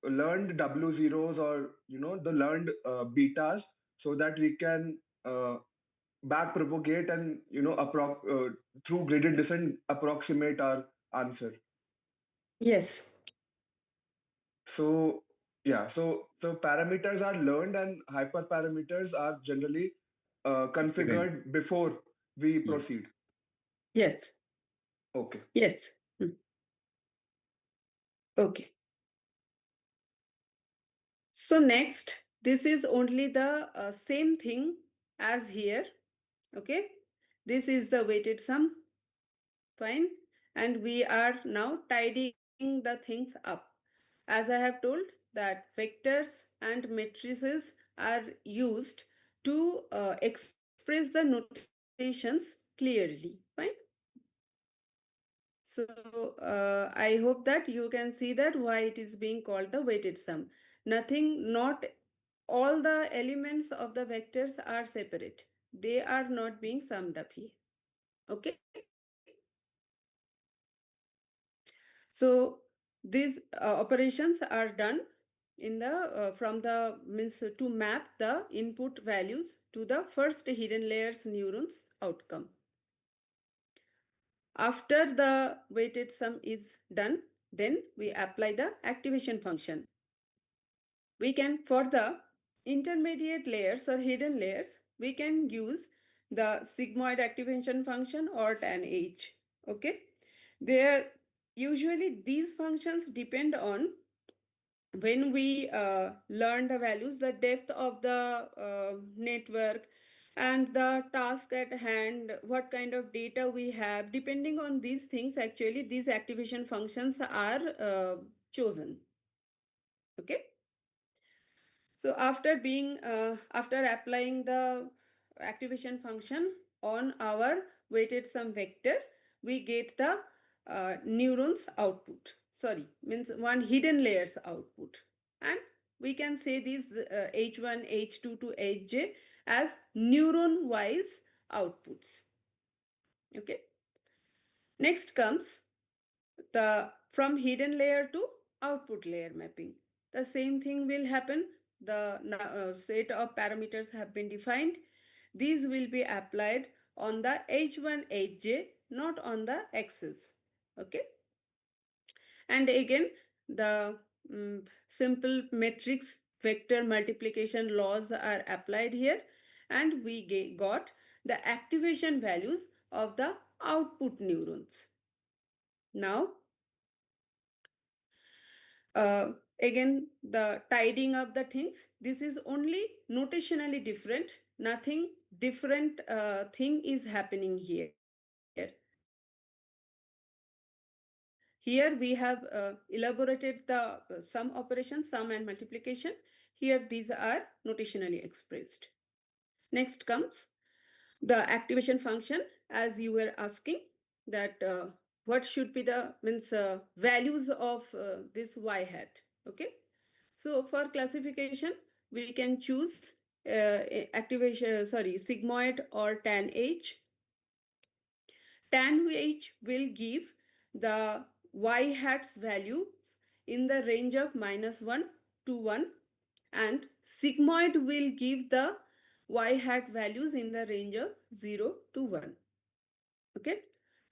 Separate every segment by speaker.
Speaker 1: learned W zeros, or the learned betas, so that we can back propagate and through gradient descent approximate our answer.
Speaker 2: Yes.
Speaker 1: So yeah, so parameters are learned and hyperparameters are generally
Speaker 3: Given.
Speaker 1: configured before we
Speaker 3: Hmm.
Speaker 1: proceed.
Speaker 2: Yes.
Speaker 1: Okay.
Speaker 2: Yes. Okay. So next, this is only the same thing as here. Okay. This is the weighted sum. Fine. And we are now tidying the things up. As I have told that vectors and matrices are used to express the notations clearly. Fine. So I hope that you can see that why it is being called the weighted sum. Nothing, not all the elements of the vectors are separate. They are not being summed up here. Okay. So these operations are done in the from the means to map the input values to the first hidden layers neurons outcome. After the weighted sum is done, then we apply the activation function. We can, for the intermediate layers or hidden layers, we can use the sigmoid activation function or tan H. Okay. There usually these functions depend on when we learn the values, the depth of the network, and the task at hand, what kind of data we have. Depending on these things, actually, these activation functions are chosen. Okay. So after applying the activation function on our weighted sum vector, we get the neurons output. Sorry, means one hidden layers output, and we can say these H1, H2 to Hj as neuron wise outputs. Okay. Next comes the from hidden layer to output layer mapping. The same thing will happen. The set of parameters have been defined. These will be applied on the H1 Hj, not on the x's. Okay. And again, the simple matrix vector multiplication laws are applied here, and we got the activation values of the output neurons. Now again, the tidying up the things, this is only notationally different. Nothing different thing is happening here. Here we have elaborated the sum operation, sum and multiplication. Here these are notationally expressed. Next comes the activation function, as you were asking that what should be the means values of this y hat. Okay. So for classification, we can choose activation, sorry, sigmoid or tan H. Tan H will give the y hat's value in the range of -1 to 1, and sigmoid will give the y hat values in the range of 0 to 1. Okay.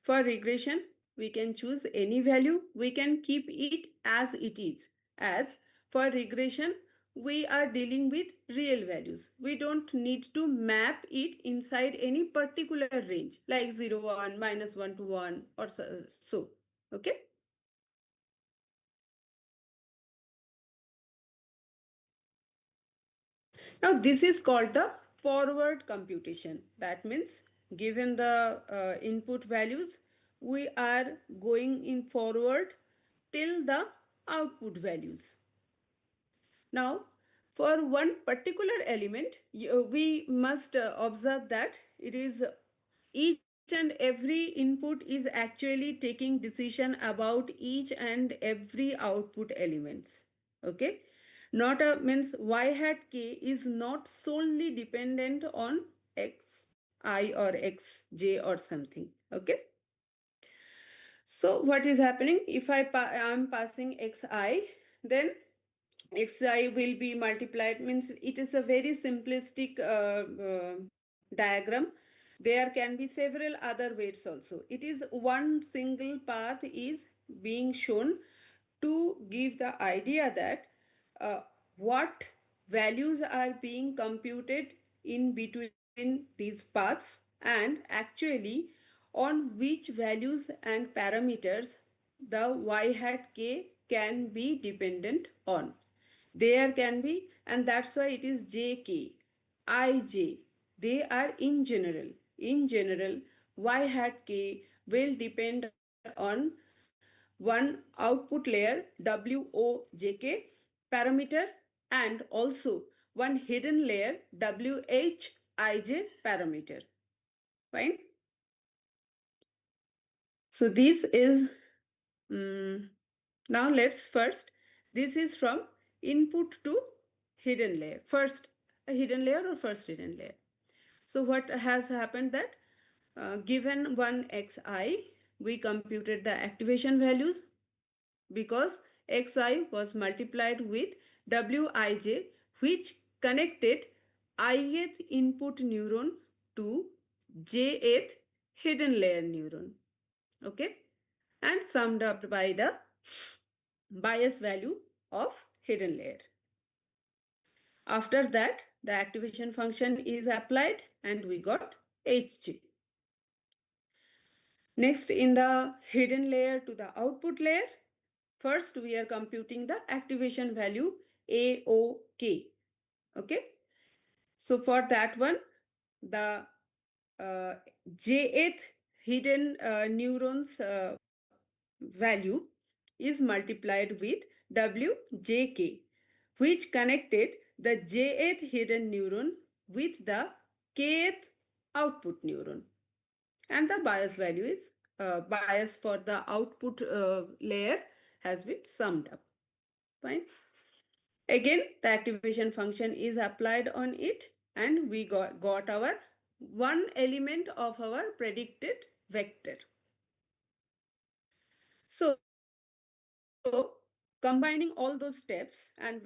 Speaker 2: For regression, we can choose any value. We can keep it as it is. As for regression, we are dealing with real values. We don't need to map it inside any particular range like 0, 1, -1 to 1 or so. Okay. Now this is called the forward computation. That means given the input values, we are going in forward till the output values. Now for one particular element, we must observe that it is each and every input is actually taking decision about each and every output elements. Okay. Not a means y hat k is not solely dependent on x I or x j or something. Okay. So what is happening if I am passing xi, then xi will be multiplied, means it is a very simplistic diagram. There can be several other weights also. It is one single path is being shown to give the idea that uh, what values are being computed in between these paths, and actually on which values and parameters the y hat k can be dependent on. There can be, and that's why it is jk, ij. They are in general. In general, y hat k will depend on one output layer WOJK parameter, and also one hidden layer WHIJ parameter. Fine. So this is now let's first, this is from input to hidden layer. First a hidden layer or first hidden layer. So what has happened that given one xi, we computed the activation values because xi was multiplied with wij, which connected ith input neuron to jth hidden layer neuron. Okay, and summed up by the bias value of hidden layer. After that, the activation function is applied and we got hg. Next, in the hidden layer to the output layer, first we are computing the activation value AOK. Okay, so for that one, the uh, jth hidden neurons value is multiplied with WJK, which connected the jth hidden neuron with the kth output neuron. And the bias value is bias for the output layer has been summed up. Fine. Again, the activation function is applied on it, and we got our one element of our predicted vector. So, combining all those steps and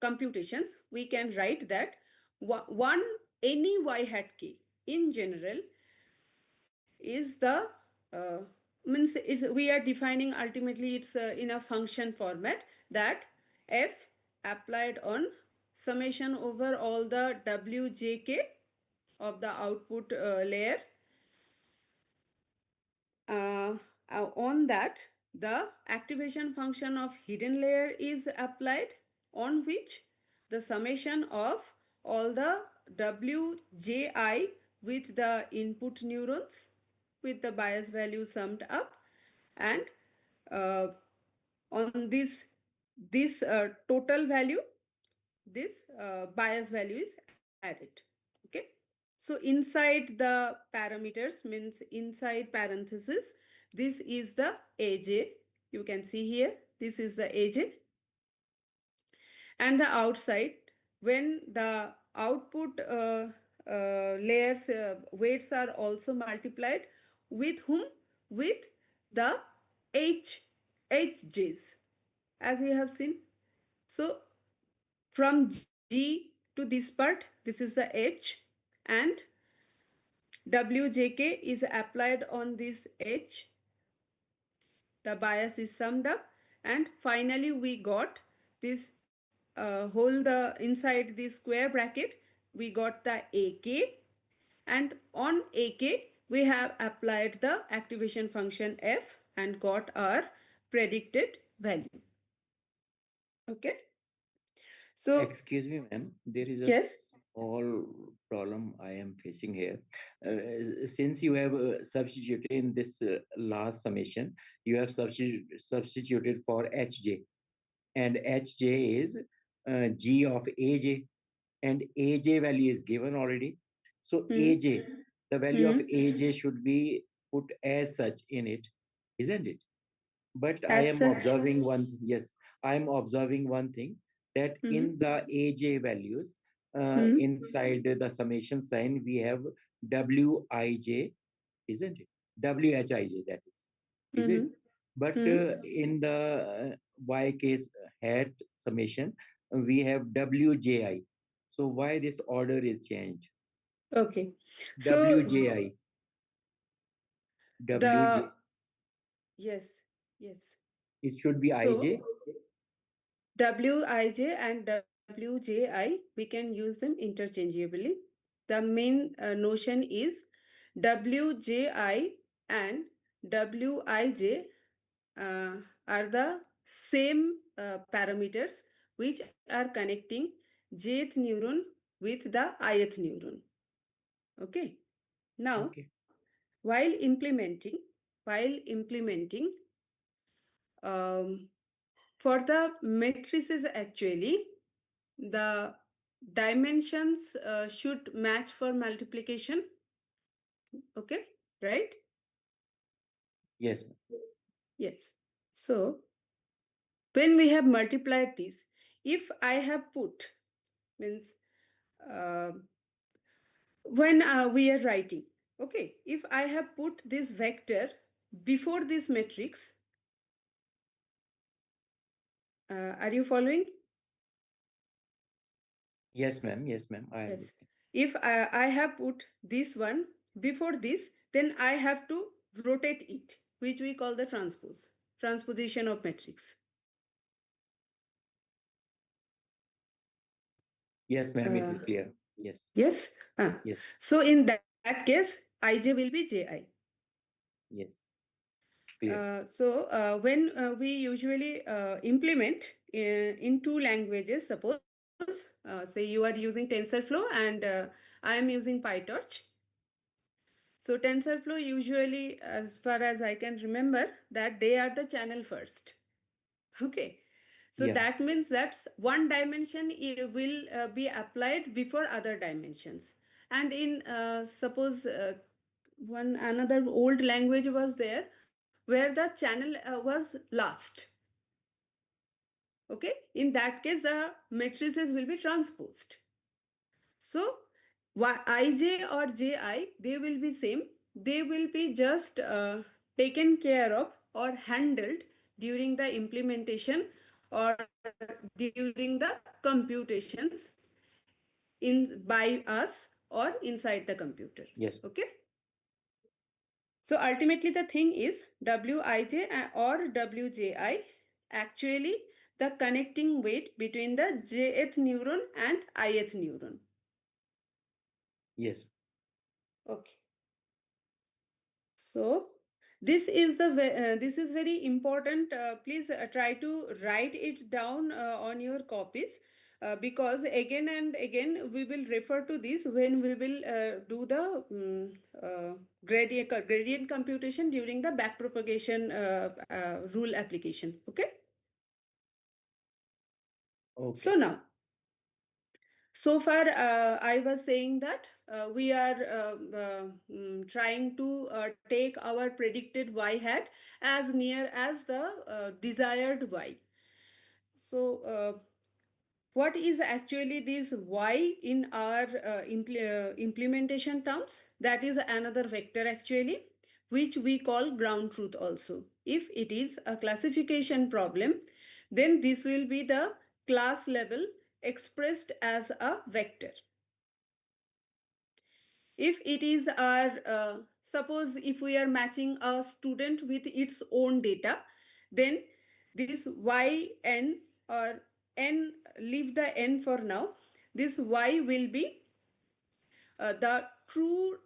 Speaker 2: computations, we can write that one any y hat k in general is the means is we are defining ultimately it's in a function format that f applied on summation over all the wjk of the output layer. uh, on that, the activation function of hidden layer is applied, on which the summation of all the wji with the input neurons with the bias value summed up, and uh, on this total value, this bias value is added. Okay, so inside the parameters, means inside parenthesis, this is the aj. You can see here, this is the aj. And the outside, when the output layers weights are also multiplied with whom, with the h hj's, as you have seen. So from G to this part, this is the H, and WJK is applied on this H. The bias is summed up, and finally we got this whole the inside this square bracket, we got the AK, and on AK we have applied the activation function F and got our predicted value. Okay. So
Speaker 3: Excuse me, ma'am. There is a
Speaker 2: yes.
Speaker 3: small problem I am facing here. Since you have substituted in this last summation, you have substituted for HJ, and HJ is G of AJ, and AJ value is given already. So
Speaker 2: Hmm.
Speaker 3: AJ, the value of
Speaker 2: Hmm.
Speaker 3: AJ should be put as such in it, isn't it? But I
Speaker 2: As
Speaker 3: am
Speaker 2: such.
Speaker 3: observing one yes, I am observing one thing, that
Speaker 2: Hmm.
Speaker 3: in the aj values,
Speaker 2: Hmm.
Speaker 3: inside the summation sign we have wij, isn't it? Whij, that is it?
Speaker 2: Hmm.
Speaker 3: But
Speaker 2: Hmm.
Speaker 3: in the y case, hat summation, we have WJI. So why this order is changed?
Speaker 2: Okay. So
Speaker 3: WJI, WJ,
Speaker 2: the yes, yes.
Speaker 3: it should be
Speaker 2: So
Speaker 3: IJ.
Speaker 2: Wij and Wji, we can use them interchangeably. The main notion is Wji and Wij are the same parameters which are connecting jth neuron with the ith neuron. Okay. Now,
Speaker 3: Okay.
Speaker 2: while implementing, while implementing, um, for the matrices actually, the dimensions should match for multiplication. Okay, right?
Speaker 3: Yes.
Speaker 2: Yes. So when we have multiplied this, if I have put, means uh, when we are writing, okay, if I have put this vector before this matrix, are you following?
Speaker 3: Yes, ma'am. Yes, ma'am. I
Speaker 2: Yes.
Speaker 3: understand.
Speaker 2: If I have put this one before this, then I have to rotate it, which we call the transposition of matrix.
Speaker 3: Yes, ma'am. It
Speaker 2: Uh,
Speaker 3: is clear. Yes.
Speaker 2: yes.
Speaker 3: Yes.
Speaker 2: So in that case, ij will be ji.
Speaker 3: Yes. Clear.
Speaker 2: When we usually implement in two languages, suppose say you are using TensorFlow and I am using PyTorch. So TensorFlow usually, as far as I can remember, that they are the channel first. Okay. So
Speaker 3: Yeah.
Speaker 2: that means that one dimension will be applied before other dimensions. And in suppose one another old language was there where the channel was last. Okay. In that case, the matrices will be transposed. So ij or ji, they will be same. They will be just taken care of or handled during the implementation or during the computations in by us or inside the computer.
Speaker 3: Yes.
Speaker 2: Okay. So ultimately the thing is Wij or Wji actually the connecting weight between the jth neuron and ith neuron.
Speaker 3: Yes.
Speaker 2: Okay. So this is very important. Please try to write it down on your copies because again and again we will refer to this when we will do the gradient computation during the backpropagation rule application. Okay. So
Speaker 3: Okay.
Speaker 2: now, so far I was saying that we are trying to take our predicted y hat as near as the desired y. So what is actually this y in our implementation terms? That is another vector actually, which we call ground truth also. If it is a classification problem, then this will be the class level expressed as a vector. If it is our suppose if we are matching a student with its own data, then this yn or n, leave the n for now, this y will be the true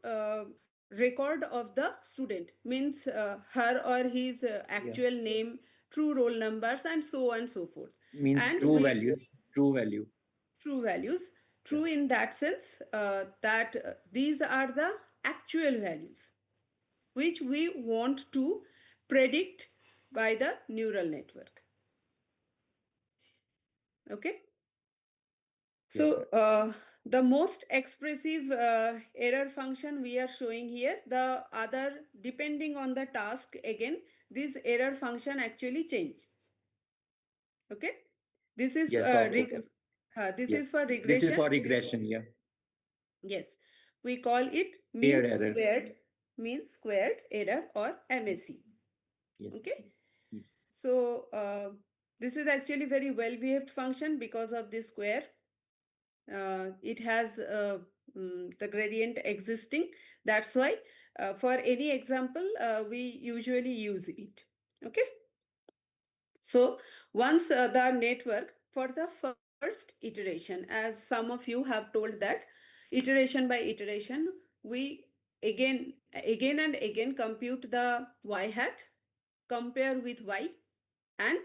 Speaker 2: record of the student, means her or his
Speaker 3: Yeah.
Speaker 2: actual name, true roll numbers, and so on and so forth.
Speaker 3: Means
Speaker 2: And
Speaker 3: true
Speaker 2: we
Speaker 3: values. True value.
Speaker 2: true values,
Speaker 3: Yeah.
Speaker 2: true in that sense that these are the actual values which we want to predict by the neural network. Okay.
Speaker 3: Yes,
Speaker 2: So
Speaker 3: ma'am.
Speaker 2: the most expressive error function we are showing here, the other depending on the task, again this error function actually changes. Okay. This is
Speaker 3: Yes. Of
Speaker 2: this is
Speaker 3: yes.
Speaker 2: for
Speaker 3: This is
Speaker 2: regression.
Speaker 3: for regression. Yeah.
Speaker 2: Yes, we call it
Speaker 3: Paired
Speaker 2: mean
Speaker 3: error.
Speaker 2: squared, mean squared error or MSE.
Speaker 3: Yes.
Speaker 2: Okay.
Speaker 3: Yes.
Speaker 2: So This is actually very well behaved function because of this square. It has the gradient existing. That's why for any example we usually use it. Okay. So once the network for the first iteration, as some of you have told that iteration by iteration, we again and again compute the y hat, compare with y, and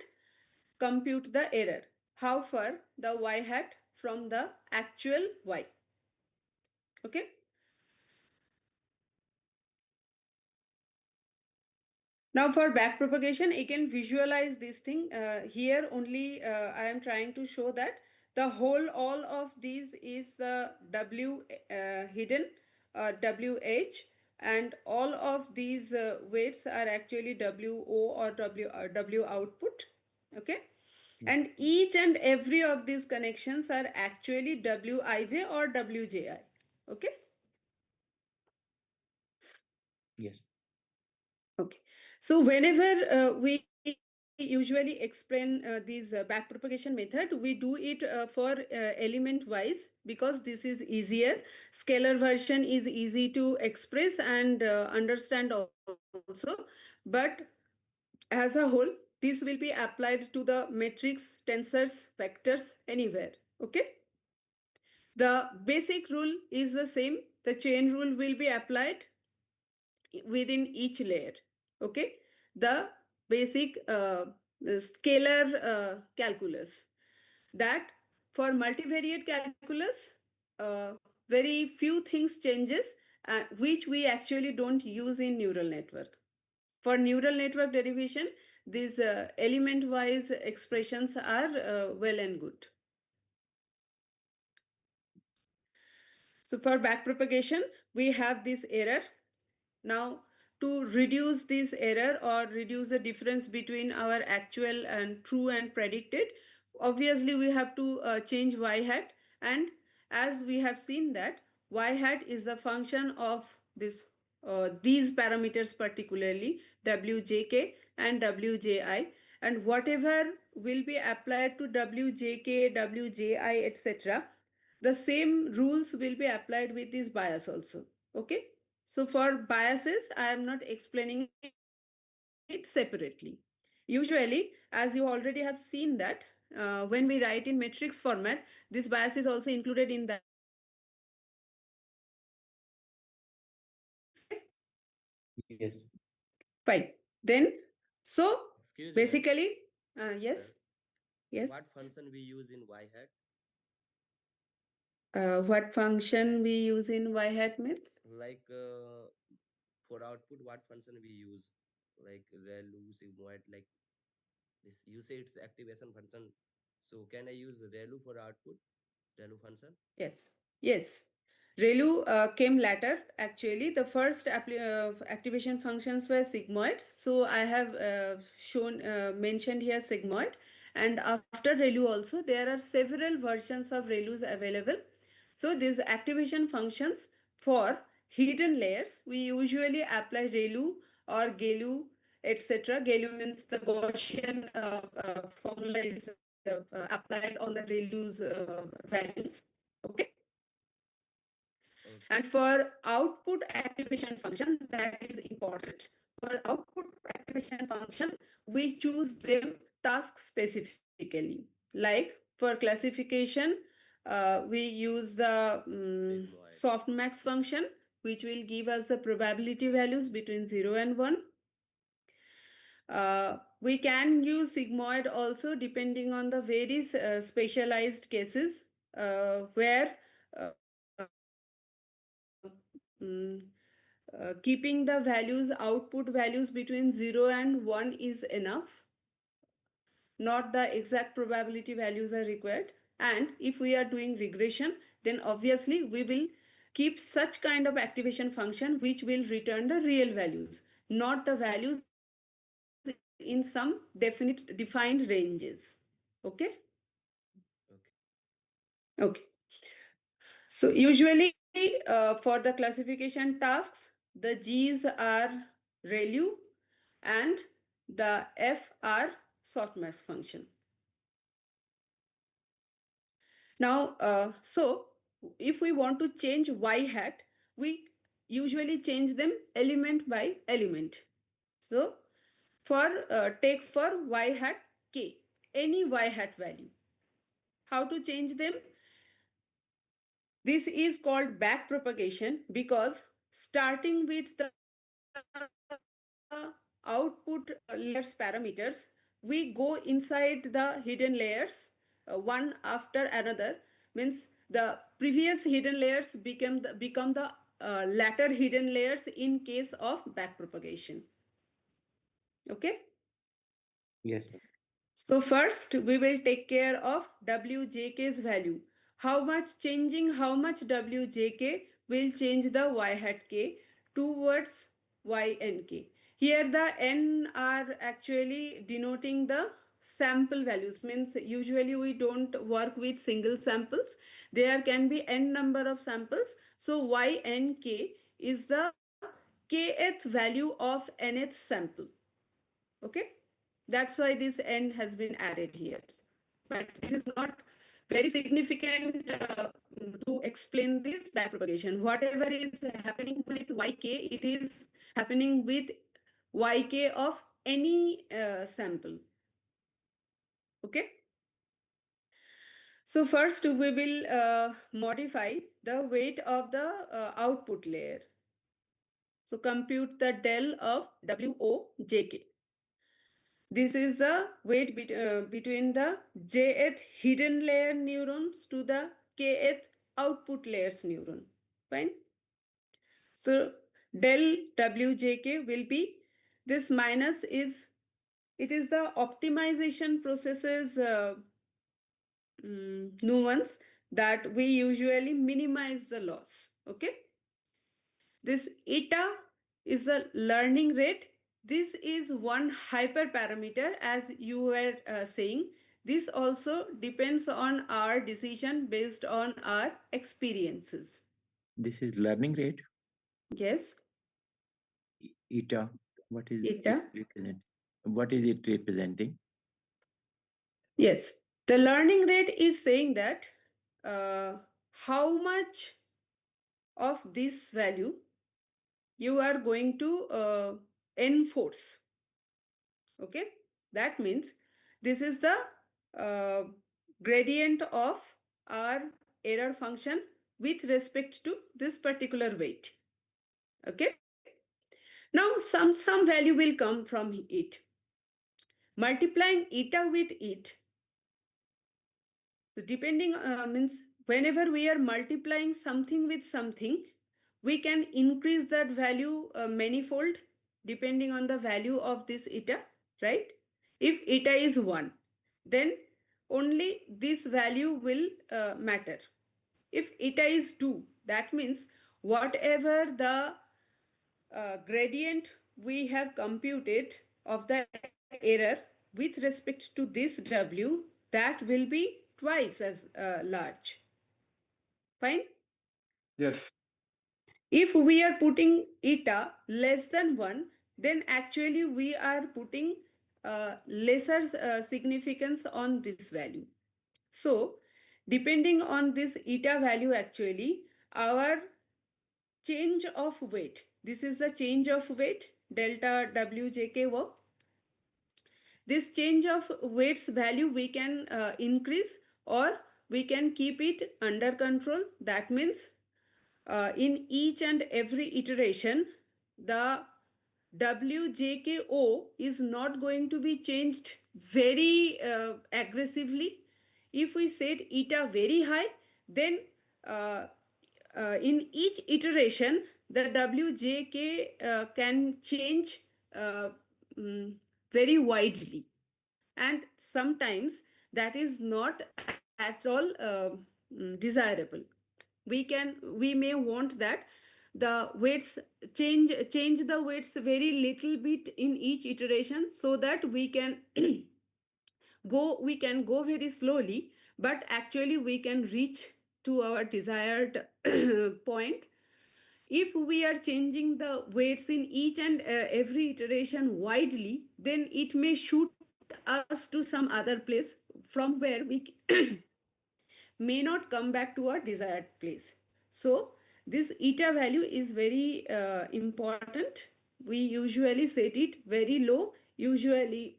Speaker 2: compute the error. How far the y hat from the actual y. Okay. Now for back propagation, you can visualize this thing. Here only I am trying to show that the whole all of these is the W hidden WH, and all of these weights are actually WO or W output. Okay. And each and every of these connections are actually WIJ or WJI. Okay.
Speaker 3: Yes.
Speaker 2: Okay. So whenever we usually explain this backpropagation method, we do it for element wise because this is easier. Scalar version is easy to express and understand also. But as a whole, this will be applied to the matrix, tensors, vectors, anywhere. Okay. The basic rule is the same. The chain rule will be applied within each layer. Okay. The basic scalar calculus, that for multivariate calculus very few things changes which we actually don't use in neural network. For neural network derivation, these element wise expressions are well and good. So for backpropagation, we have this error. Now, to reduce this error or reduce the difference between our actual and true and predicted, obviously we have to change y hat. And as we have seen that y hat is the function of these parameters, particularly wjk and wji, and whatever will be applied to wjk, wji, etc., the same rules will be applied with this bias also. Okay. So for biases, I am not explaining it separately. Usually, as you already have seen that when we write in matrix format, this bias is also included in that matrix. Okay.
Speaker 3: Yes.
Speaker 2: Fine. Then, so
Speaker 4: Excuse me,
Speaker 2: basically,
Speaker 4: sir.
Speaker 2: yes, yes.
Speaker 4: What function we use in y hat?
Speaker 2: What function we use in y hat means?
Speaker 4: Like for output, what function we use? Like relu, sigmoid, like this. You say it's activation function. So can I use relu for output? Relu function?
Speaker 2: Yes, yes. ReLU came later. Actually, the first activation functions were sigmoid. So I have mentioned here sigmoid. And after ReLU also, there are several versions of ReLUs available. So these activation functions for hidden layers, we usually apply ReLU or GeLU, etc. GeLU means the Gaussian formula is applied on the ReLU's values. Okay.
Speaker 4: Okay.
Speaker 2: And for output activation function, that is important. For output activation function, we choose them task specifically. Like for classification, we use the
Speaker 4: Sigmoid.
Speaker 2: softmax function, which will give us the probability values between 0 and 1. We can use sigmoid also depending on the very specialized cases where keeping the values, output values between 0 and 1 is enough. Not the exact probability values are required. And if we are doing regression, then obviously we will keep such kind of activation function which will return the real values, not the values in some defined ranges. Okay.
Speaker 4: Okay.
Speaker 2: Okay. So usually for the classification tasks, the G's are ReLU and the F are softmax function. Now, so if we want to change y hat, we usually change them element by element. So for take for y hat k, any y hat value. How to change them? This is called back propagation because starting with the output layers parameters, we go inside the hidden layers one after another. Means the previous hidden layers become the latter hidden layers in case of back propagation. Okay.
Speaker 3: Yes.
Speaker 2: So first we will take care of wjk's value. How much changing how much wjk will change the y hat k towards y n k. Here the n are actually denoting the sample values. Means usually we don't work with single samples. There can be n number of samples. So y n k is the kth value of nth sample. Okay, that's why this n has been added here, but this is not very significant to explain this backpropagation. Whatever is happening with yk, it is happening with yk of any sample. Okay, so first we will modify the weight of the output layer. So compute the del of wojk. This is the weight between the jth hidden layer neurons to the kth output layers neuron. Fine. So del wjk will be this minus is it is the optimization processes nuance that we usually minimize the loss. Okay. This eta is a learning rate. This is one hyperparameter, as you were saying. This also depends on our decision based on our experiences.
Speaker 3: This is learning rate.
Speaker 2: Yes.
Speaker 3: Eta. What is it
Speaker 2: Eta.
Speaker 3: represent? What is it representing?
Speaker 2: Yes. The learning rate is saying that how much of this value you are going to enforce. Okay, that means this is the uh, gradient of our error function with respect to this particular weight. Okay, now some value will come from it. Multiplying eta with it, so depending means whenever we are multiplying something with something, we can increase that value manifold depending on the value of this eta, right? If eta is 1, then only this value will matter. If eta is 2, that means whatever the gradient we have computed of the error with respect to this w, that will be twice as large. Fine.
Speaker 1: Yes.
Speaker 2: If we are putting eta less than 1, then actually we are putting lesser significance on this value. So depending on this eta value, actually our change of weight, this is the change of weight delta wjk work. This change of weights value we can increase or we can keep it under control. That means in each and every iteration, the WJKO is not going to be changed very aggressively. If we set eta very high, then in each iteration, the WJK can change uh, very widely, and sometimes that is not at all desirable. We may want that the weights change the weights very little bit in each iteration, so that we can go very slowly, but actually we can reach to our desired point. If we are changing the weights in each and every iteration widely, then it may shoot us to some other place from where we may not come back to our desired place. So this eta value is very important. We usually set it very low, usually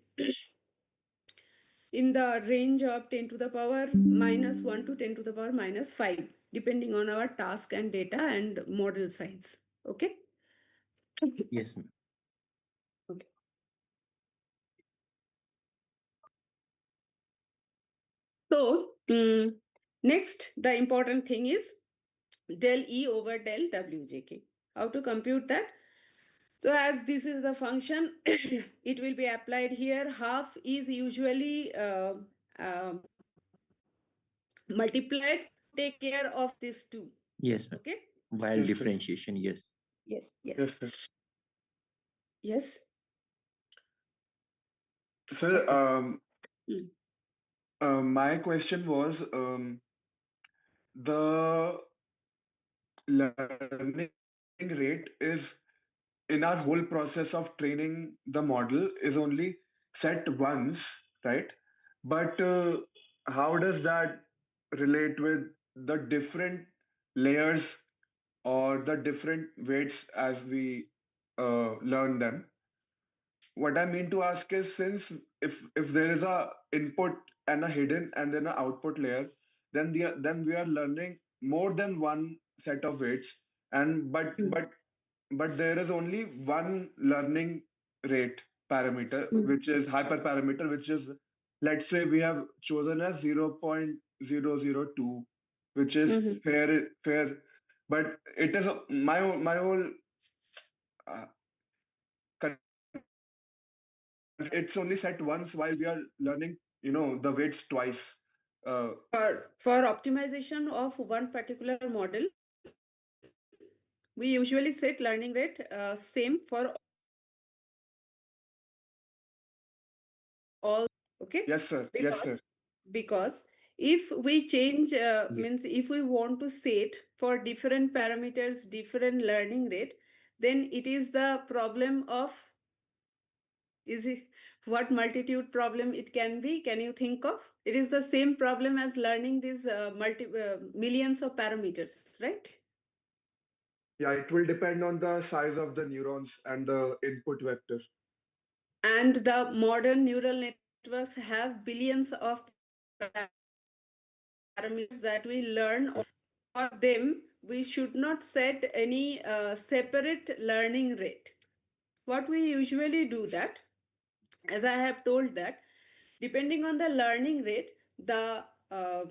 Speaker 2: in the range of 10 to the power minus 1 to 10 to the power minus 5, depending on our task and data and model size. Okay.
Speaker 3: Yes, ma'am.
Speaker 2: Okay. So next, the important thing is del E over del WJK. How to compute that? So as this is the function, it will be applied here. Half is usually multiplied to take care of this two.
Speaker 3: Yes, ma'am.
Speaker 2: Okay.
Speaker 3: While
Speaker 1: Yes, sir.
Speaker 3: differentiation, yes.
Speaker 2: Yes. Yes.
Speaker 1: Yes, sir.
Speaker 2: Yes.
Speaker 1: Sir,
Speaker 2: Okay. Mm.
Speaker 1: my question was the learning rate is in our whole process of training the model is only set once, right? But how does that relate with the different layers or the different weights as we learn them? What I mean to ask is, since if there is a input and a hidden and then an output layer, then we are learning more than one set of weights, and but there is only one learning rate parameter,
Speaker 2: Mm.
Speaker 1: which is hyperparameter, which is, let's say we have chosen as 0.002, which is
Speaker 2: Mhm.
Speaker 1: fair, but it is my whole uh, confusion is that it's only set once while we are learning, the weights twice.
Speaker 2: For optimization of one particular model, we usually set learning rate same for all the parameters. Okay. Because
Speaker 1: Yes, sir. Yes, sir.
Speaker 2: because if we change
Speaker 3: Ye-
Speaker 2: means if we want to set for different parameters different learning rate, then it is the problem of, is it, what multitude problem it can be, can you think of? It is the same problem as learning these millions of parameters, right?
Speaker 1: Yeah, it will depend on the size of the neurons and the input vector.
Speaker 2: And the modern neural networks have billions of parameters that we learn for them. We should not set any separate learning rate. What we usually do that, as I have told that, depending on the learning rate, the uh,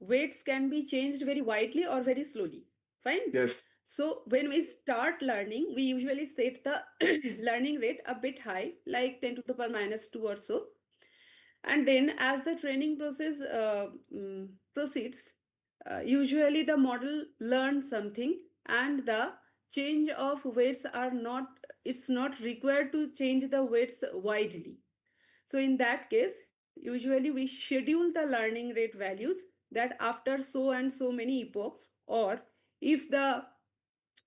Speaker 2: weights can be changed very widely or very slowly. Fine.
Speaker 1: Yes.
Speaker 2: So when we start learning, we usually set the learning rate a bit high, like 10 to the power minus 2 or so. And then as the training process proceeds, usually the model learns something, and the change of weights are not, it's not required to change the weights widely. So in that case, usually we schedule the learning rate values that after so and so many epochs, or if the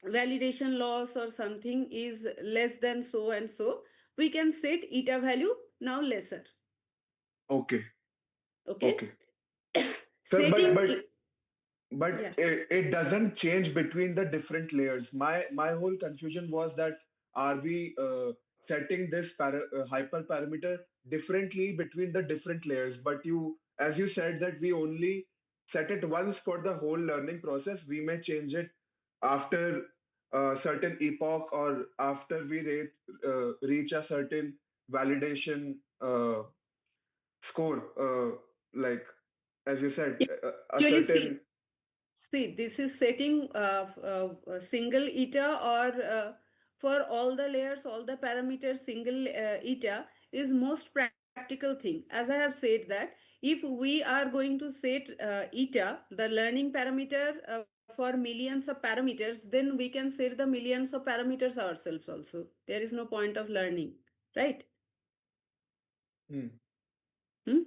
Speaker 2: validation loss or something is less than so and so, we can set eta value now lesser.
Speaker 1: Okay.
Speaker 2: Okay.
Speaker 1: Okay. Sir, but
Speaker 2: Setting
Speaker 1: but
Speaker 2: it,
Speaker 1: but
Speaker 2: yeah.
Speaker 1: it doesn't change between the different layers. My whole confusion was that, are we setting this hyper parameter differently between the different layers? But as you said, that we only set it once for the whole learning process. We may change it after a certain epoch, or after we reach a certain validation score, like as you said,
Speaker 2: Yeah.
Speaker 1: a
Speaker 2: Usually
Speaker 1: certain.
Speaker 2: see, this is setting a single eta, or for all the layers, all the parameters, single eta is most practical thing. As I have said that if we are going to set eta, the learning parameter for millions of parameters, then we can set the millions of parameters ourselves also. There is no point of learning, right?
Speaker 1: Hmm.
Speaker 2: Hmm?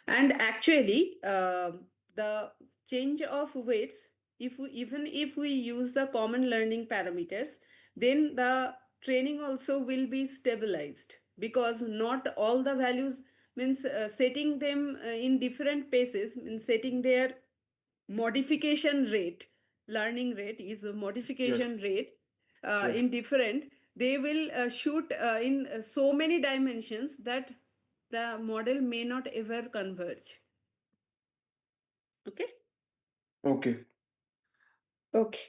Speaker 2: And actually, the change of weights, if we, even if we use the common learning parameters, then the training also will be stabilized, because not all the values, means setting them in different paces, means setting their modification rate. Learning rate is a
Speaker 1: Yes.
Speaker 2: modification rate
Speaker 1: Yes.
Speaker 2: in different. They will shoot in so many dimensions that the model may not ever converge. Okay.
Speaker 1: Okay.
Speaker 2: Okay.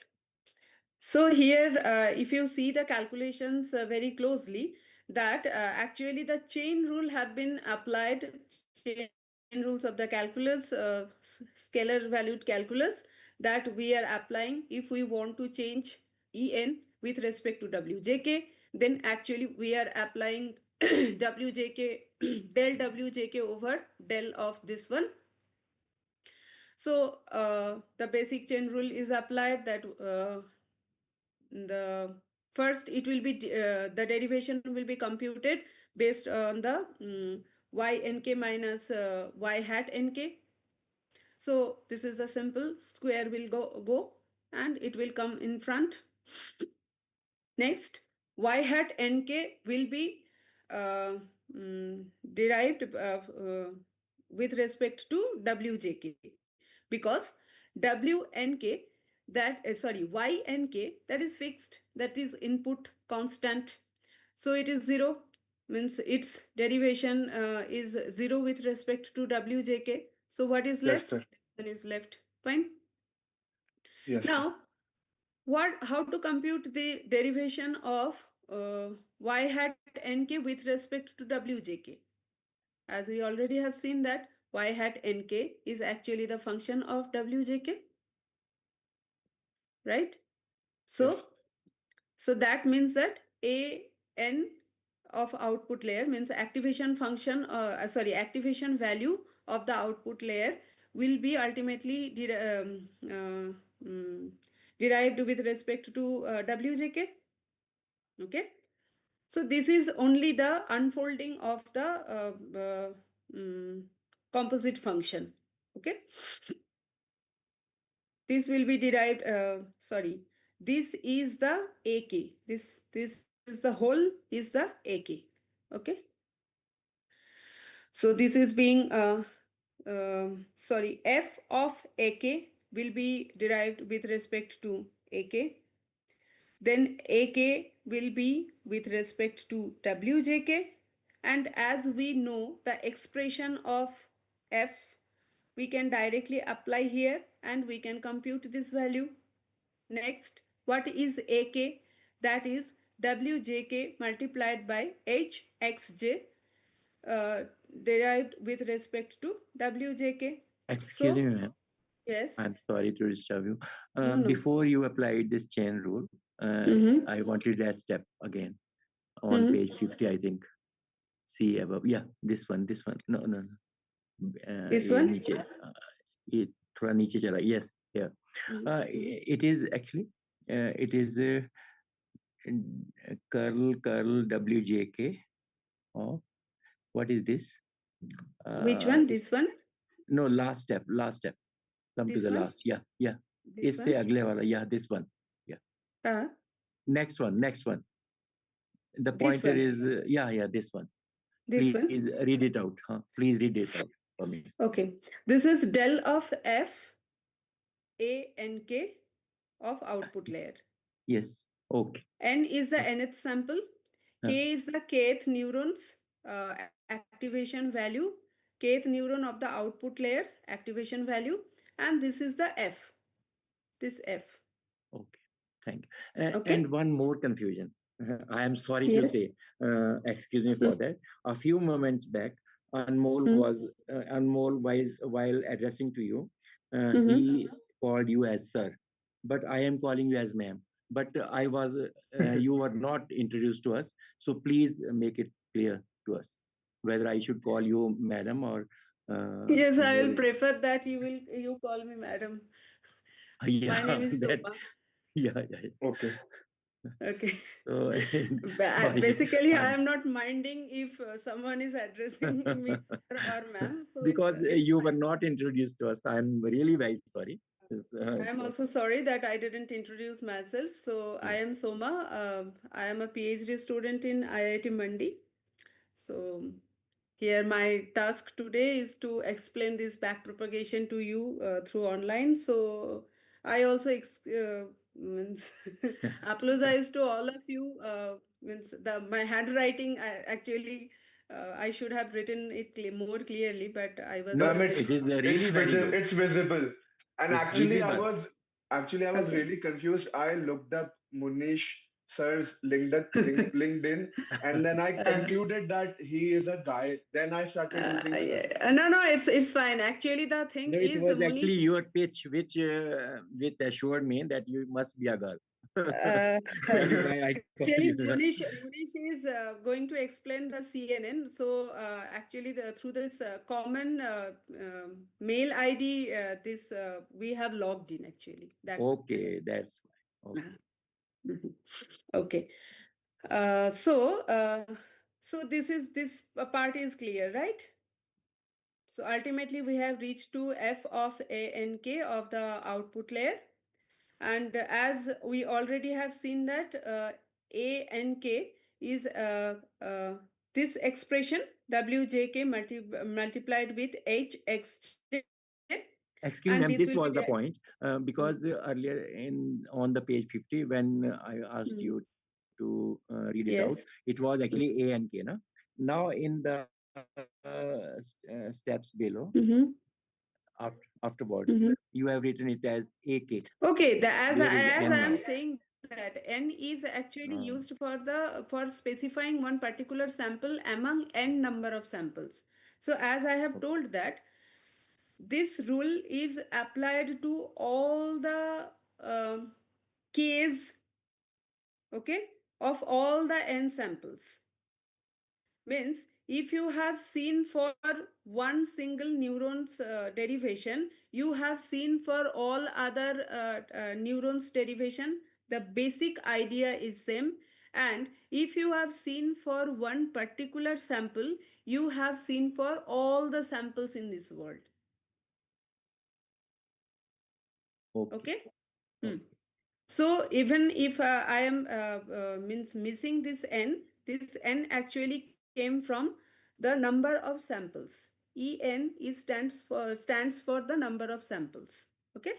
Speaker 2: So here, if you see the calculations very closely, that actually the chain rule have been applied, chain rules of the calculus, scalar valued calculus, that we are applying if we want to change En with respect to Wjk, then actually we are applying Wjk, del Wjk over del of this one. So the basic chain rule is applied, that the first it will be the derivation will be computed based on the y nk minus y hat nk. So this is the simple square will go and it will come in front. Next, y hat nk will be uh, derived with respect to wjk, because wnk, that sorry, ynk, that is fixed, that is input constant, so it is 0, means its derivation is 0 with respect to wjk. So what is
Speaker 1: Yes,
Speaker 2: left?
Speaker 1: sir.
Speaker 2: One is left. Fine.
Speaker 1: Yes, sir.
Speaker 2: Now, how to compute the derivation of y hat nk with respect to wjk? As we already have seen that y hat nk is actually the function of wjk, right?
Speaker 1: Yes.
Speaker 2: So that means that a n of output layer, means activation function, activation value of the output layer will be ultimately derived with respect to wjk. Okay. So this is only the unfolding of the composite function. Okay. This will be derived, this is the ak, this is the whole is the ak. Okay. So this is being f of ak will be derived with respect to ak, then ak will be with respect to wjk, and as we know the expression of f, we can directly apply here and we can compute this value. Next, what is ak? That is wjk multiplied by hxj uh, derived with respect to wjk.
Speaker 3: Excuse
Speaker 2: So
Speaker 3: me, ma'am.
Speaker 2: yes.
Speaker 3: I'm sorry to disturb you.
Speaker 2: No, no.
Speaker 3: Before you applied this chain rule,
Speaker 2: Mm-hmm.
Speaker 3: I wanted that step again on
Speaker 2: Mm-hmm.
Speaker 3: page 50, I think. See above. Yeah, this one, this one. No, no, no.
Speaker 2: This
Speaker 3: ये
Speaker 2: one.
Speaker 3: नीचे ये थोड़ा नीचे चला. Yes, yeah.
Speaker 2: Mm-hmm.
Speaker 3: It is actually it is curl wjk. Oh, what is this?
Speaker 2: Which one?
Speaker 3: It's
Speaker 2: This one?
Speaker 3: no last step. Come to
Speaker 2: This
Speaker 3: the
Speaker 2: one?
Speaker 3: last. Yeah, yeah.
Speaker 2: This
Speaker 3: इससे
Speaker 2: one?
Speaker 3: अगले वाला. Yeah, this one. Yeah.
Speaker 2: Uh,
Speaker 3: Next one. Next one. The
Speaker 2: this
Speaker 3: pointer
Speaker 2: one.
Speaker 3: is yeah, this one.
Speaker 2: This one.
Speaker 3: Please read it out. Huh? Please read it out for me.
Speaker 2: Okay. This is del of f a n k of output layer.
Speaker 3: Yes. Okay.
Speaker 2: N is the nth sample.
Speaker 3: Huh.
Speaker 2: K is the kth neurons activation value. Kth neuron of the output layers activation value. And this is the f. This f.
Speaker 3: Okay. Thank you.
Speaker 2: Okay.
Speaker 3: And one more confusion. I am sorry to
Speaker 2: Yes.
Speaker 3: say, excuse me for that. A few moments back,
Speaker 2: Mm-hmm.
Speaker 3: Anmol while addressing to you,
Speaker 2: Mm-hmm.
Speaker 3: he called you as sir, but I am calling you as ma'am. But you were not introduced to us, so please make it clear to us whether I should call you madam or
Speaker 2: Yes, I will
Speaker 3: Anmol.
Speaker 2: prefer that you call me madam.
Speaker 3: Yeah,
Speaker 2: My name is
Speaker 3: that
Speaker 2: Soma.
Speaker 3: yeah.
Speaker 1: Okay.
Speaker 2: Okay.
Speaker 3: So sorry,
Speaker 2: Basically, I
Speaker 3: I'm
Speaker 2: am not minding if someone is addressing me sir or ma'am, so
Speaker 3: because
Speaker 2: it's
Speaker 3: you were
Speaker 2: fine.
Speaker 3: not introduced to us. I'm really very sorry.
Speaker 2: I am
Speaker 3: Yes,
Speaker 2: also sorry that I didn't introduce myself. So I
Speaker 3: yeah.
Speaker 2: am Soma. I am a PhD student in IIT Mandi. So here my task today is to explain this backpropagation to you through online. So I also means apologize to all of you. Means my handwriting actually I should have written it more clearly, but I was
Speaker 1: No,
Speaker 2: a
Speaker 1: I
Speaker 3: No,
Speaker 1: mean
Speaker 2: bit.
Speaker 3: it is
Speaker 1: it's
Speaker 3: really very
Speaker 1: visible.
Speaker 3: good.
Speaker 1: It's visible. And
Speaker 3: It's
Speaker 2: Okay.
Speaker 3: visible.
Speaker 1: actually I was
Speaker 2: Okay.
Speaker 1: really confused. I looked up Munish sir's LinkedIn, and then I
Speaker 2: Uh,
Speaker 1: concluded that he is a guy. Then I started using sir.
Speaker 2: yeah. No, no, it's fine. Actually, the thing
Speaker 3: No, it
Speaker 2: is,
Speaker 3: was actually
Speaker 2: Munish.
Speaker 3: your pitch which assured me that you must be a girl.
Speaker 2: Uh,
Speaker 3: That is why I called you.
Speaker 2: actually, Munish is going to explain the CNN. So actually, through this common mail ID, this we have logged in. Actually, that's the thing.
Speaker 3: Okay, that's why.
Speaker 2: Uh,
Speaker 3: Okay.
Speaker 2: mhm. Okay. So this part is clear, right? So ultimately, we have reached to f of a n k of the output layer. And as we already have seen that a n k is this expression wjk multiplied with hxj, and this will
Speaker 3: Excuse
Speaker 2: be
Speaker 3: me, ma'am,
Speaker 2: the.
Speaker 3: this was the point
Speaker 2: Mhm,
Speaker 3: because earlier in on the page 50, when I asked
Speaker 2: mhm.
Speaker 3: you to read it out,
Speaker 2: Yes.
Speaker 3: it was actually A and K. Na? Now in the steps below,
Speaker 2: Mhm,
Speaker 3: afterwards,
Speaker 2: mhm.
Speaker 3: you have written it as AK.
Speaker 2: Okay,
Speaker 3: There is
Speaker 2: as
Speaker 3: N
Speaker 2: I am
Speaker 3: now.
Speaker 2: saying that n is actually used
Speaker 3: Uh,
Speaker 2: for specifying one particular sample among n number of samples. So as I have
Speaker 3: okay.
Speaker 2: told that this rule is applied to all the k's, okay, of all the n samples. Means if you have seen for one single neuron's derivation, you have seen for all other neurons derivation, the basic idea is same. And if you have seen for one particular sample, you have seen for all the samples in this world.
Speaker 3: Okay.
Speaker 2: Okay. Hmm.
Speaker 3: Okay.
Speaker 2: So even if I am means missing this n actually came from the number of samples. En is stands for the number of samples. Okay.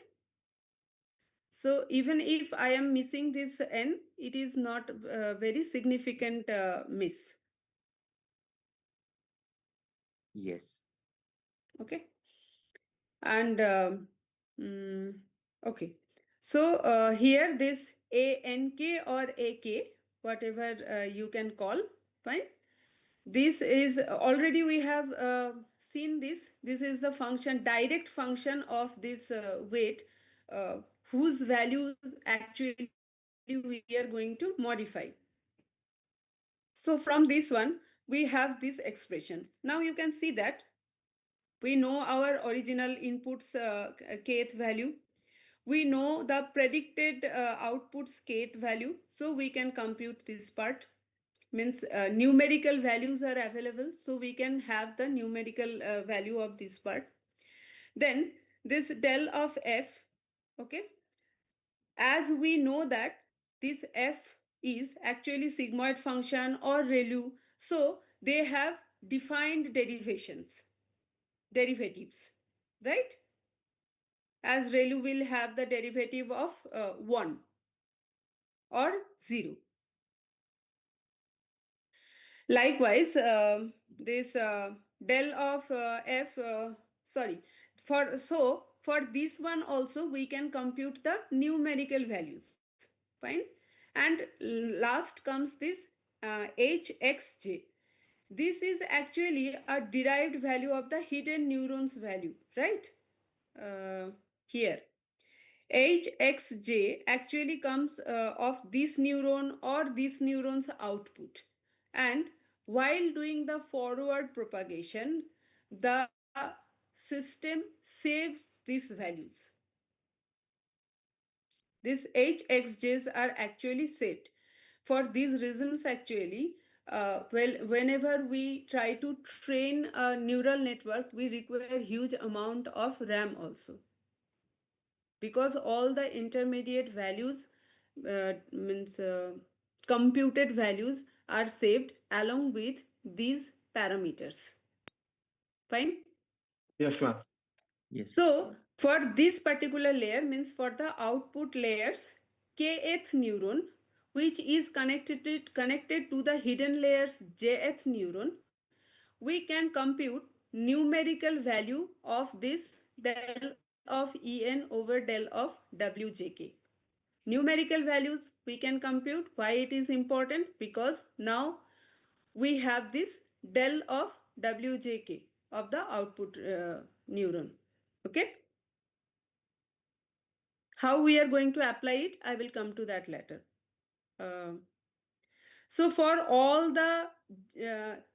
Speaker 2: So even if I am missing this n, it is not very significant miss.
Speaker 3: Yes.
Speaker 2: Okay. And mm, okay. So here this ank or ak, whatever you can call, fine. This is already we have seen this is the function, direct function of this weight, uh, whose values actually we are going to modify. So from this one we have this expression. Now you can see that we know our original inputs kth value. We know the predicted outputs kth value, so we can compute this part. Means numerical values are available, so we can have the numerical value of this part. Then this del of f, okay, as we know that this f is actually sigmoid function or ReLU, so they have defined derivatives, right? As ReLU will have the derivative of 1 or 0. Likewise, this del of f, sorry, for this one also we can compute the numerical values. Fine. And last comes this hxj. This is actually a derived value of the hidden neurons value, right? Here. HXJ actually comes of this neuron or this neuron's output. And while doing the forward propagation, the system saves these values. These HXJs are actually saved. For these reasons, actually, whenever we try to train a neural network, we require huge amount of RAM also, because all the intermediate values means computed values are saved along with these parameters. Fine.
Speaker 1: Yes, ma'am.
Speaker 3: Yes.
Speaker 2: So for this particular layer, means for the output layers, kth neuron, which is connected to the hidden layers jth neuron, we can compute numerical value of this del of En over del of Wjk. Numerical values we can compute. Why it is important? Because now we have this del of Wjk of the output neuron. Okay. How we are going to apply it, I will come to that later. Uh, so for all the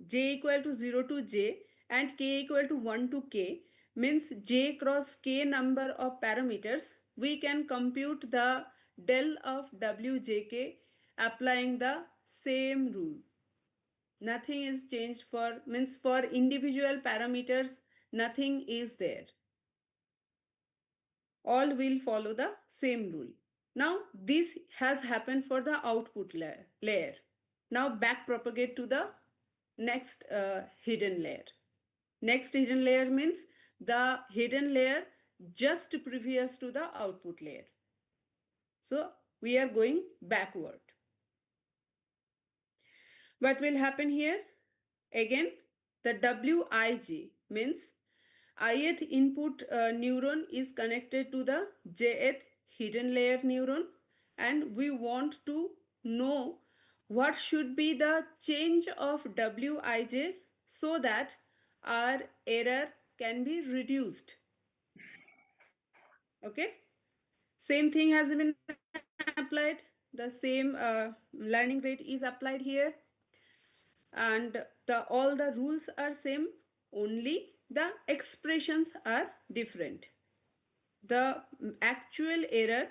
Speaker 2: j equal to 0 to j and k equal to 1 to k, means j cross k number of parameters, we can compute the del of Wjk applying the same rule. Nothing is changed for, means for individual parameters, nothing is there. All will follow the same rule. Now this has happened for the output layer. Now back propagate to the next hidden layer. Next hidden layer means the hidden layer just previous to the output layer. So we are going backward. What will happen here? Again, the Wij means ith input neuron is connected to the jth hidden layer neuron, and we want to know what should be the change of Wij so that our error can be reduced. Okay. Same thing has been applied. The same learning rate is applied here, and all the rules are same, only the expressions are different. The actual error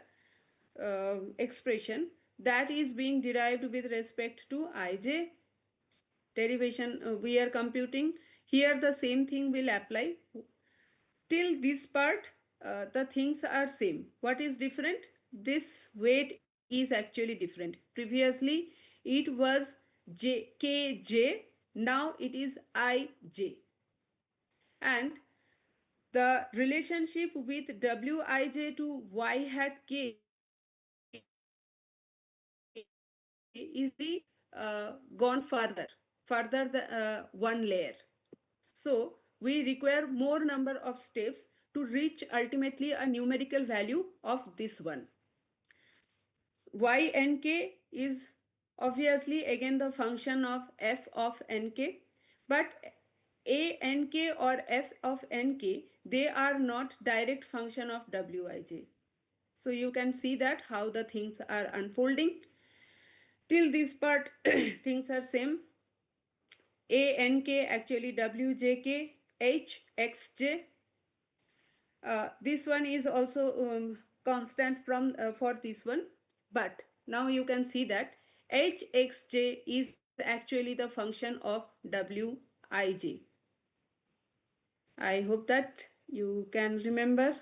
Speaker 2: expression that is being derived with respect to ij derivation we are computing, here the same thing will apply. Till this part the things are same. What is different? This weight is actually different. Previously it was kj, now it is ij, and the relationship with wij to y hat k is gone further the one layer. So we require more number of steps to reach ultimately a numerical value of this one. Y n k is obviously again the function of f of nk, but a nk or f of nk, they are not direct function of wij. So you can see that how the things are unfolding. Till this part things are same. A n k actually wjk h xj. This one is also constant from for this one, but now you can see that hxj is actually the function of wij. I hope that you can remember.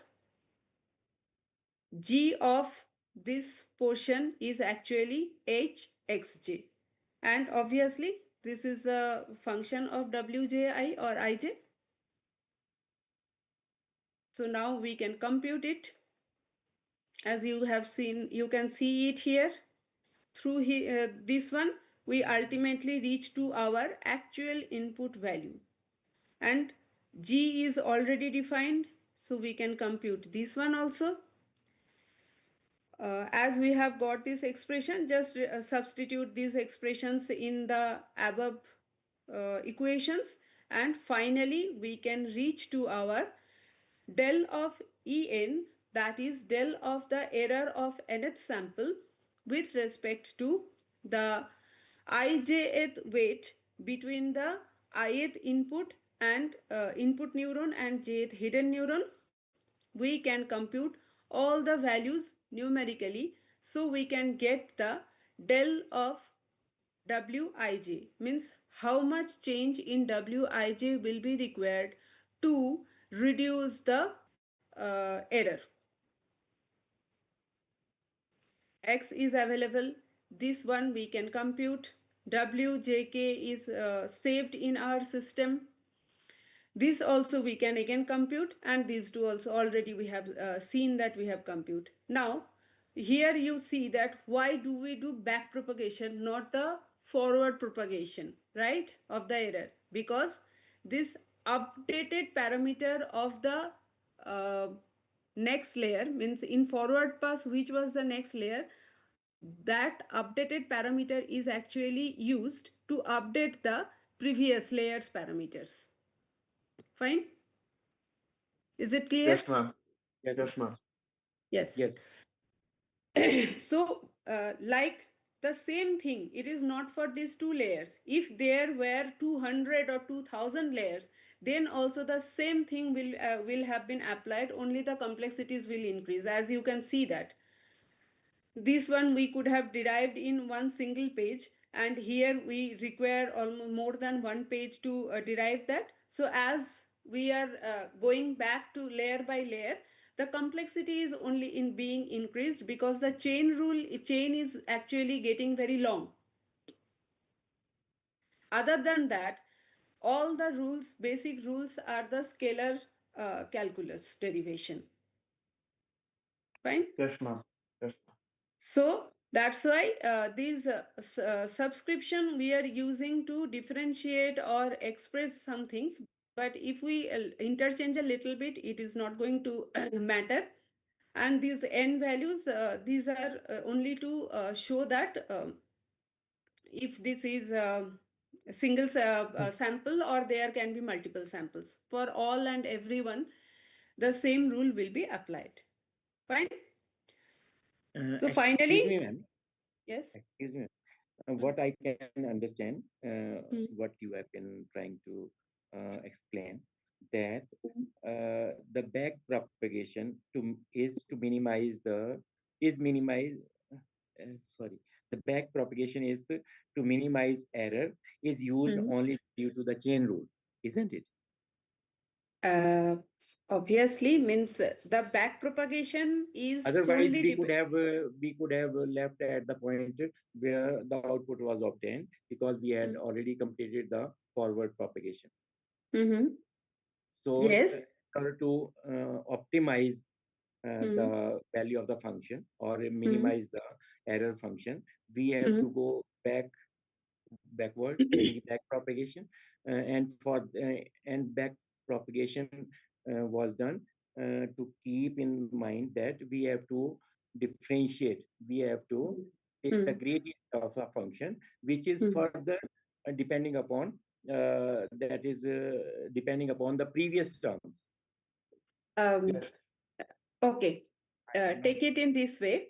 Speaker 2: G of this portion is actually hxj, and obviously this is the function of wji or ij. So now we can compute it. As you have seen, you can see it here. Through this one, we ultimately reach to our actual input value. And G is already defined, so we can compute this one also. As we have got this expression, just substitute these expressions in the above equations, and finally we can reach to our del of En, that is del of the error of nth sample with respect to the ijth weight between the ith input and input neuron and jth hidden neuron. We can compute all the values numerically, so we can get the del of wij, means how much change in wij will be required to reduce the error. X is available, this one we can compute. Wjk is saved in our system. This also we can again compute, and these two also already we have seen that we have compute. Now here you see that why do we do back propagation, not the forward propagation, right, of the error? Because this updated parameter of the uh, next layer, means in forward pass which was the next layer, that updated parameter is actually used to update the previous layer's parameters. Fine? Is it clear?
Speaker 1: Yes, ma'am.
Speaker 3: Yes,
Speaker 1: Yes, ma'am.
Speaker 2: Yes.
Speaker 3: yes.
Speaker 2: So, like the same thing, it is not for these two layers. If there were 200 or 2000 layers, then also the same thing will have been applied, only the complexities will increase, as you can see that. This one we could have derived in one single page, and here we require almost more than one page to derive that. So as we are going back to layer by layer, the complexity is only in being increased because the chain is actually getting very long. Other than that, all the rules, basic rules, are the scalar calculus derivation. Fine.
Speaker 1: Yes, ma'am. Yes, ma'am.
Speaker 2: So that's why these subscription we are using to differentiate or express some things. But if we interchange a little bit, it is not going to matter. And these n values, these are only to show that if this is a single sample or there can be multiple samples. For all and everyone, the same rule will be applied. Fine. So
Speaker 3: Excuse
Speaker 2: finally,
Speaker 3: me, ma'am.
Speaker 2: yes.
Speaker 3: Excuse me. What I can understand,
Speaker 2: Hmm.
Speaker 3: what you have been trying to explain, that the back propagation is to minimize the is minimize. Sorry, the back propagation is to minimize error, is used
Speaker 2: Mhm.
Speaker 3: only due to the chain rule, isn't it?
Speaker 2: Uh, Obviously, means the back propagation is
Speaker 3: Otherwise,
Speaker 2: solely depend.
Speaker 3: we could have left at the point where the output was obtained because we had already completed the forward propagation.
Speaker 2: Mm-hmm.
Speaker 3: So,
Speaker 2: Yes.
Speaker 3: in order to optimize
Speaker 2: Mm-hmm.
Speaker 3: the value of the function or
Speaker 2: Mm-hmm.
Speaker 3: minimize the error function, we have
Speaker 2: Mm-hmm.
Speaker 3: to go backward in the back propagation, and back propagation was done to keep in mind that we have to differentiate, we have to take the gradient of a function which is
Speaker 2: Mm-hmm.
Speaker 3: further depending upon that is depending upon the previous terms.
Speaker 2: Um,
Speaker 1: Yes.
Speaker 2: okay. Take it in this way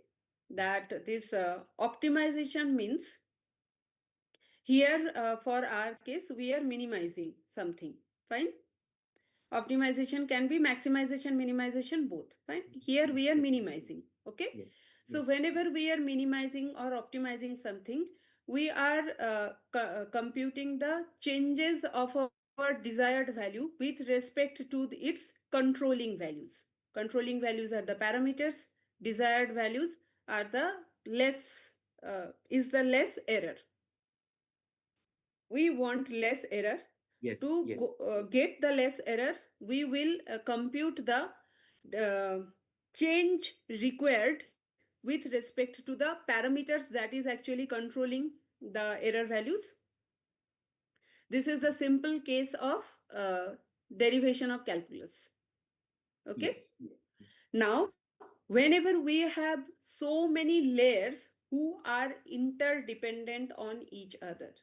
Speaker 2: that this optimization means here for our case we are minimizing something. Fine. Optimization can be maximization, minimization, both. Fine. Here we are
Speaker 3: Yes,
Speaker 2: minimizing. Okay.
Speaker 3: yes,
Speaker 2: So
Speaker 3: yes,
Speaker 2: whenever we are minimizing or optimizing something, we are computing the changes of our desired value with respect to its controlling values. Controlling values are the parameters. Desired values are the less is the less error. We want less error.
Speaker 3: yes,
Speaker 2: To
Speaker 3: yes,
Speaker 2: get the less error, we will compute the change required with respect to the parameters that is actually controlling the error values. This is the simple case of derivation of calculus. Okay.
Speaker 3: yes, yes,
Speaker 2: Now, whenever we have so many layers who are interdependent on each other,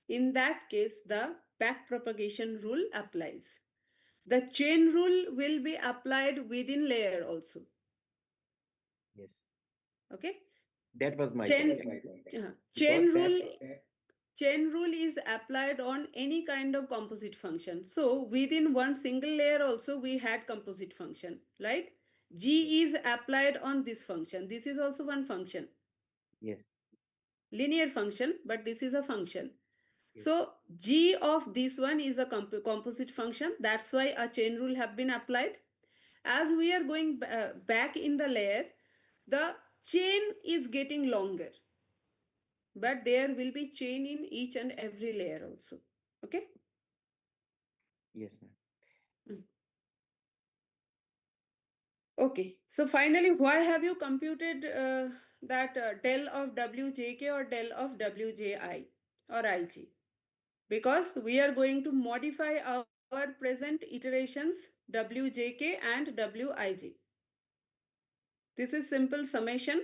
Speaker 2: in that case, the backpropagation rule applies. The chain rule will be applied within layer also.
Speaker 3: yes.
Speaker 2: Okay.
Speaker 3: That was my
Speaker 2: Chain
Speaker 3: point actually,
Speaker 2: chain
Speaker 3: because
Speaker 2: rule
Speaker 3: back
Speaker 2: chain rule is applied on any kind of composite function. So within one single layer also we had composite function, right?
Speaker 3: yes,
Speaker 2: G is applied on this function. This is also one function.
Speaker 3: yes,
Speaker 2: Linear function, but this is a function.
Speaker 3: yes,
Speaker 2: So G of this one is a composite function. That's why a chain rule have been applied. As we are going back in the layer, the chain is getting longer, but there will be chain in each and every layer also. Okay.
Speaker 3: yes, ma'am.
Speaker 2: Okay, so finally, why have you computed that del of wjk or del of wji or ig? Because we are going to modify our present iterations wjk and wij. This is simple summation.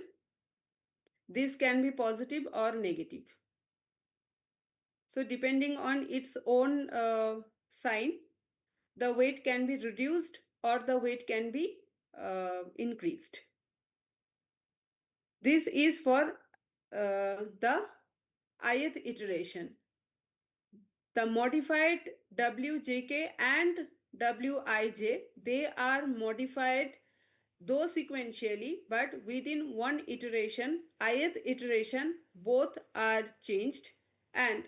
Speaker 2: This can be positive or negative. So depending on its own sign, the weight can be reduced or the weight can be increased. This is for the ith iteration. The modified wjk and wij, they are modified though sequentially, but within one iteration, ith iteration, both are changed, and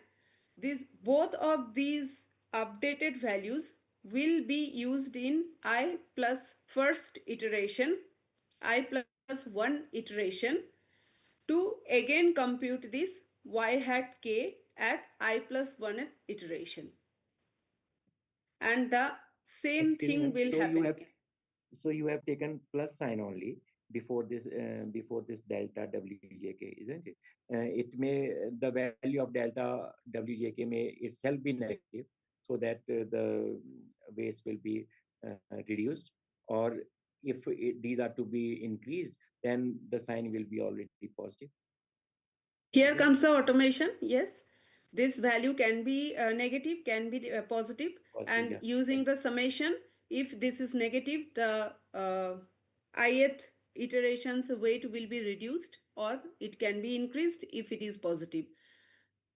Speaker 2: both of these updated values will be used in I plus first iteration, I plus one iteration, to again compute this y hat k at I plus one iteration. And the same
Speaker 3: Excuse me,
Speaker 2: thing
Speaker 3: ma'am.
Speaker 2: will happen again.
Speaker 3: So you have taken plus sign only before this delta wjk, isn't it? It may the value of delta wjk may itself be negative, so that the waste will be reduced, or these are to be increased, then the sign will be already positive,
Speaker 2: Here
Speaker 3: isn't it?
Speaker 2: comes the automation. Yes, this value can be negative, can be positive,
Speaker 3: Positive,
Speaker 2: and
Speaker 3: yeah.
Speaker 2: using the summation, if this is negative, the ith iterations weight will be reduced or it can be increased if it is positive.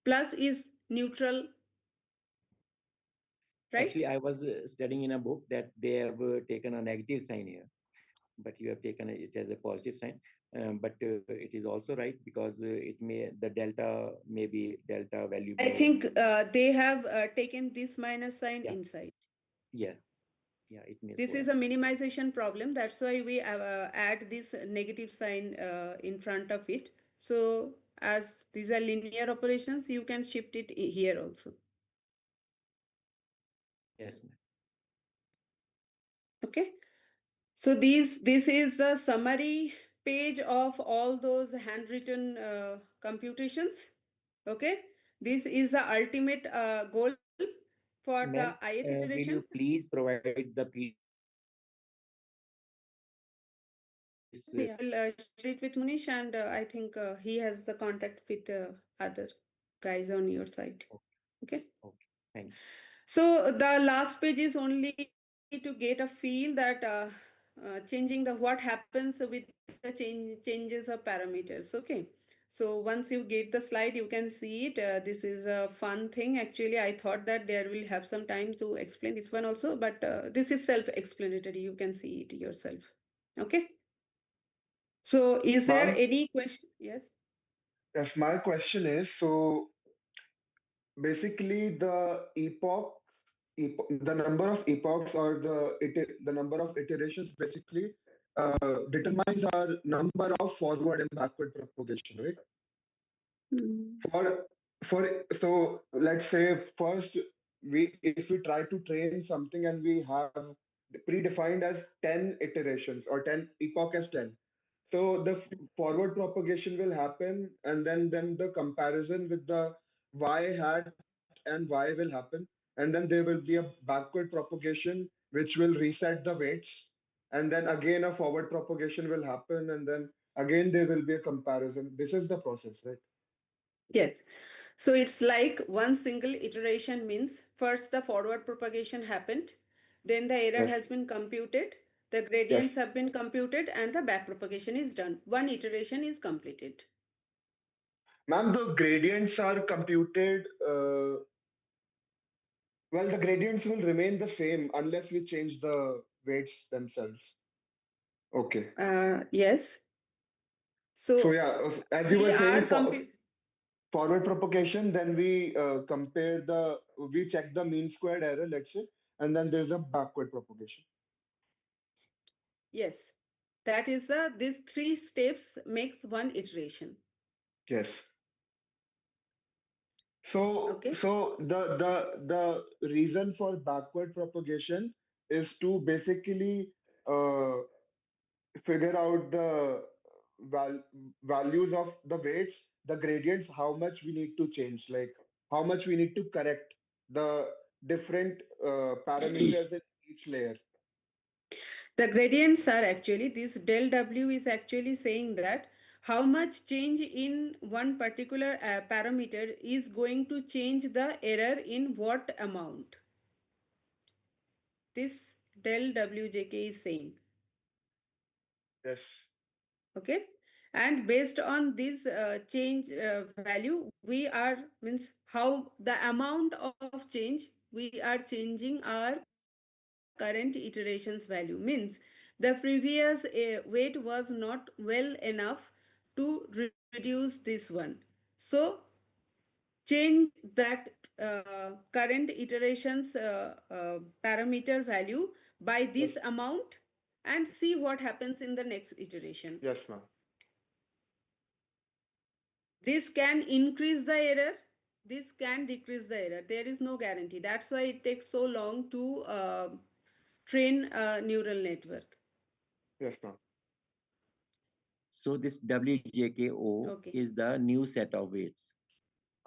Speaker 2: Plus is neutral, right?
Speaker 3: Actually, I was studying in a book that they have taken a negative sign here, but you have taken it as a positive sign. But it is also right, because the delta may be delta value
Speaker 2: I
Speaker 3: may,
Speaker 2: think they have taken this minus sign
Speaker 3: yeah,
Speaker 2: inside.
Speaker 3: yeah, yeah, it may
Speaker 2: This
Speaker 3: so
Speaker 2: is a
Speaker 3: happen.
Speaker 2: minimization problem. That's why we add this negative sign in front of it. So as these are linear operations, you can shift it here also.
Speaker 3: Yes, ma'am.
Speaker 2: Okay. So this is the summary page of all those handwritten computations. Okay. This is the ultimate goal for the
Speaker 3: Ma'am,
Speaker 2: ith iteration.
Speaker 3: will you please provide the PDF of this?
Speaker 2: Yeah, I'll share it with Munish, and I think he has the contact with other guys on your side. Okay.
Speaker 3: Okay, thank you.
Speaker 2: So the last page is only to get a feel that changing the what happens with the changes of parameters. Okay. So once you get the slide, you can see it. This is a fun thing. Actually, I thought that there will have some time to explain this one also, but this is self-explanatory. You can see it yourself. Okay. So is there
Speaker 1: Ma'am,
Speaker 2: any question? Yes.
Speaker 1: yes, my question is, so basically the number of epochs or the number of iterations basically determines our number of forward and backward propagation, right?
Speaker 2: Mm.
Speaker 1: For let's say first we if we try to train something and we have predefined as 10 iterations or 10 epoch as 10, so the forward propagation will happen, and then the comparison with the y hat and y will happen, and then there will be a backward propagation which will reset the weights, and then again a forward propagation will happen, and then again there will be a comparison. This is the process, right?
Speaker 2: Yes. So it's like one single iteration means first the forward propagation happened, then the error has
Speaker 1: Yes.
Speaker 2: been computed, the gradients
Speaker 1: Yes.
Speaker 2: have been computed, and the back propagation is done. One iteration is completed.
Speaker 1: Ma'am, the gradients are computed. Well, the gradients will remain the same unless we change the weights themselves. Okay.
Speaker 2: Yes.
Speaker 1: So
Speaker 2: So
Speaker 1: yeah, as you
Speaker 2: we
Speaker 1: were saying,
Speaker 2: are compu-
Speaker 1: forward propagation, then we we check the mean squared error, let's say, and then there's a backward propagation.
Speaker 2: Yes. That is these three steps makes one iteration.
Speaker 1: Yes. So,
Speaker 2: Okay.
Speaker 1: so the reason for backward propagation is to basically uh, figure out the val values of the weights, the gradients, how much we need to change, like how much we need to correct the different parameters in each layer.
Speaker 2: The gradients are actually, this del W is actually saying that how much change in one particular parameter is going to change the error in what amount. This del WJK is saying.
Speaker 1: Yes,
Speaker 2: Okay. And based on this change value, we are, means how the amount of change we are changing our current iterations value, means the previous weight was not well enough to reduce this one. So change that current iterations parameter value by this
Speaker 1: yes,
Speaker 2: amount and see what happens in the next iteration.
Speaker 1: yes, ma'am.
Speaker 2: This can increase the error, this can decrease the error. There is no guarantee. That's why it takes so long to train a neural network.
Speaker 1: Yes, ma'am.
Speaker 3: So this WJKO
Speaker 2: Okay.
Speaker 3: is the new set of weights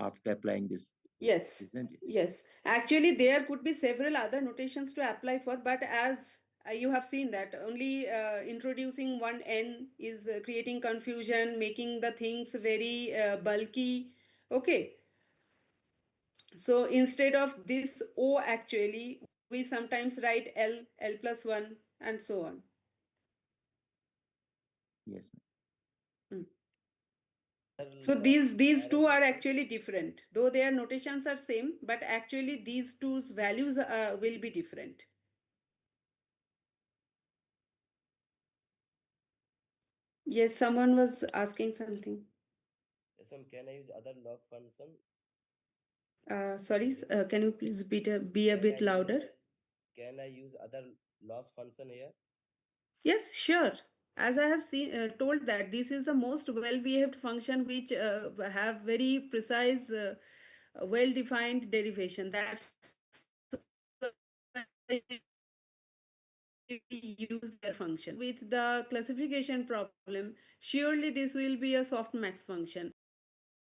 Speaker 3: after applying this,
Speaker 2: Yes,
Speaker 3: isn't it?
Speaker 2: yes. Actually, there could be several other notations to apply for, but as you have seen that only introducing one n is creating confusion, making the things very bulky. Okay, so instead of this O actually, we sometimes write L, L plus 1 and so on.
Speaker 3: Yes.
Speaker 2: Mm.
Speaker 4: Other
Speaker 2: So these
Speaker 4: error
Speaker 2: two are
Speaker 4: function.
Speaker 2: actually different. Though their notations are same, but actually these two's values will be different. Yes, someone was asking something.
Speaker 4: Yes, ma'am. Can I use other log function?
Speaker 2: Sorry,
Speaker 4: Here?
Speaker 2: can you please be a
Speaker 4: Can
Speaker 2: bit
Speaker 4: I use
Speaker 2: louder?
Speaker 4: can I use other loss function here?
Speaker 2: Yes, sure. As I have told that this is the most well-behaved function which have very precise, well-defined derivation. That's use their function. With the classification problem, surely this will be a softmax function.